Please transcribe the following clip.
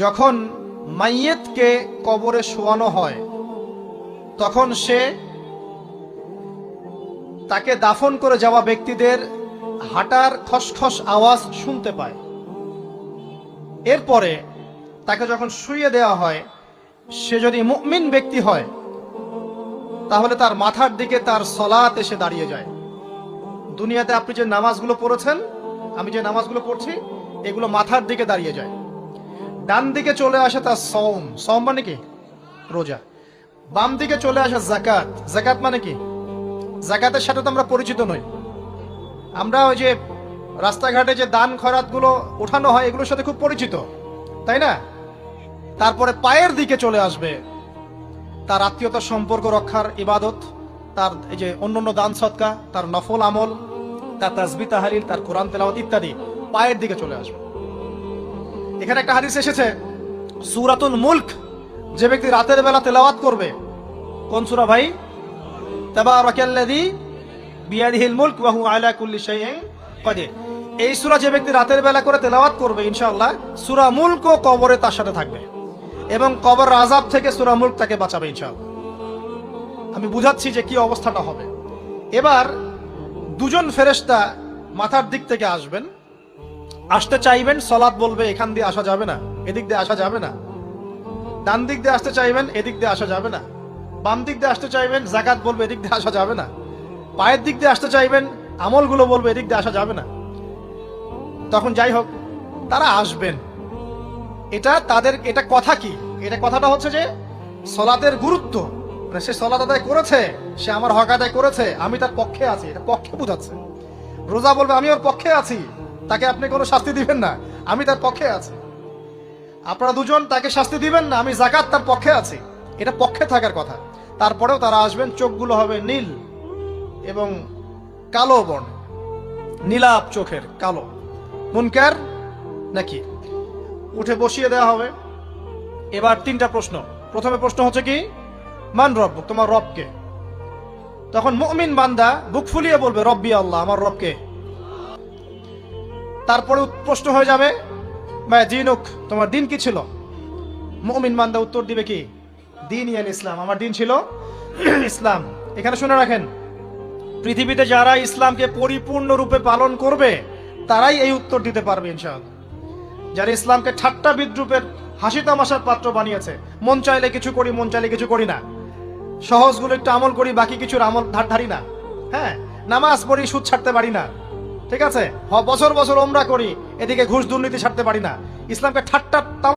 যখন মাইয়েতকে কবরে শোয়ানো হয় তখন সে তাকে দাফন করে যাওয়া ব্যক্তিদের হাঁটার খসখস আওয়াজ শুনতে পায়। এরপরে তাকে যখন শুইয়ে দেওয়া হয়, সে যদি মুমিন ব্যক্তি হয় তাহলে তার মাথার দিকে তার সলাত এসে দাঁড়িয়ে যায়। দুনিয়াতে আপনি যে নামাজগুলো পড়েছেন, আমি যে নামাজগুলো পড়ছি, এগুলো মাথার দিকে দাঁড়িয়ে যায়। ডান দিকে চলে আসে তার সওম, সওম মানে কি? রোজা। বাম দিকে চলে আসে যাকাত, যাকাত মানে কি? যাকাতের সাথে তো আমরা পরিচিত নই। আমরা ওই যে রাস্তাঘাটে যে দান খয়রাত গুলো ওঠানো হয়, এগুলোর সাথে খুব পরিচিত, তাই না? তারপরে পায়ের দিকে চলে আসবে তার আত্মীয়তার সম্পর্ক রক্ষার ইবাদত, তার এই যে অন্যান্য দান সদকা, তার নফল আমল, তার তাসবিহ তাহলিল, তার কোরআন তেলাওয়াত ইত্যাদি পায়ের দিকে চলে আসবে। এখানে একটা হাদিস এসেছে, সূরাতুল মুলক যে ব্যক্তি রাতের বেলা তেলাওয়াত করবে, কোন সূরা ভাই? তাবারাকাল্লাযী বিয়াদিহিল মুলক ওয়া হুয়া আলা কুল্লি শাইইন কাদির। এই সূরা যে ব্যক্তি রাতের বেলা করে তেলাওয়াত করবে, ইনশাআল্লাহ সূরা মুলকও কবরে তার সাথে থাকবে এবং কবর আযাব থেকে সূরা মুলক তাকে বাঁচাবে ইনশাআল্লাহ। আমি বুঝাচ্ছি যে কি অবস্থাটা হবে। এবার দুজন ফেরেশতা মাথার দিক থেকে আসবেন, আসতে চাইবেন, সালাত বলবে এখান দিয়ে আসা যাবে না, এদিক দিয়ে আসা যাবে না। ডান দিক দিয়ে আসতে চাইবেন, এদিক দিয়ে আসা যাবে না। বাম দিক দিয়ে আসতে চাইবেন, যাকাত বলবে এদিক দিয়ে আসা যাবে না। পায়ের দিক দিয়ে আসতে চাইবেন, আমলগুলো বলবে এদিক দিয়ে আসা যাবে না। তখন যাই হোক, তারা আসবেন। এটা তাদের এটা কথা কি? এটা কথাটা হচ্ছে যে সলাতের গুরুত্ব, মানে সে সলাত আদায় করেছে, সে আমার হক আদায় করেছে, আমি তার পক্ষে আছি, এটা পক্ষে বোঝাচ্ছে। রোজা বলবে আমি ওর পক্ষে আছি, তাকে আপনি কোনো শাস্তি দিবেন না, আমি তার পক্ষে আছি। আপনারা দুজন তাকে শাস্তি দিবেন না, আমি যাকাত তার পক্ষে আছি, এটা পক্ষে থাকার কথা। তারপরেও তারা আসবেন, চোখগুলো হবে নীল এবং কালো বর্ণ, নীলাপ চোখের, কালো। মুনকার নাকি? উঠে বসিয়ে দেওয়া হবে। এবার তিনটা প্রশ্ন। প্রথমে প্রশ্ন হচ্ছে কি, মান রব, তোমার রবকে? তখন মুমিন বান্দা বুক ফুলিয়ে বলবে রব্বি আল্লাহ, আমার রবকে। তারপরে প্রশ্ন হয়ে যাবে মা দিনুক, তোমার দিন কি ছিল? মুমিন বান্দা উত্তর দিবে কি, দিন ইয়াল ইসলাম, আমার দিন ছিল ইসলাম। এখানে শুনে রাখেন, পৃথিবীতে যারা ইসলামকে পরিপূর্ণ রূপে পালন করবে তারাই এই উত্তর দিতে পারবে ইনশাআল্লাহ। যারা ইসলামকে ঠাট্টা বিদ্রুপের হাসি তামাশার পাত্র বানিয়েছে, মন চাইলে কিছু করি, মন চাইলে কিছু করি না, সহজগুলো একটু আমল করি, বাকি কিছুর আমল ধারি না, হ্যাঁ, নামাজ পড়ি, সুদ ছাড়তে পারি না, ঠিক আছে, বছর বছর ওমরা করি, এদিকে ঘুষ দুর্নীতি ছাড়তে পারি না, ইসলামকে ঠাট্টা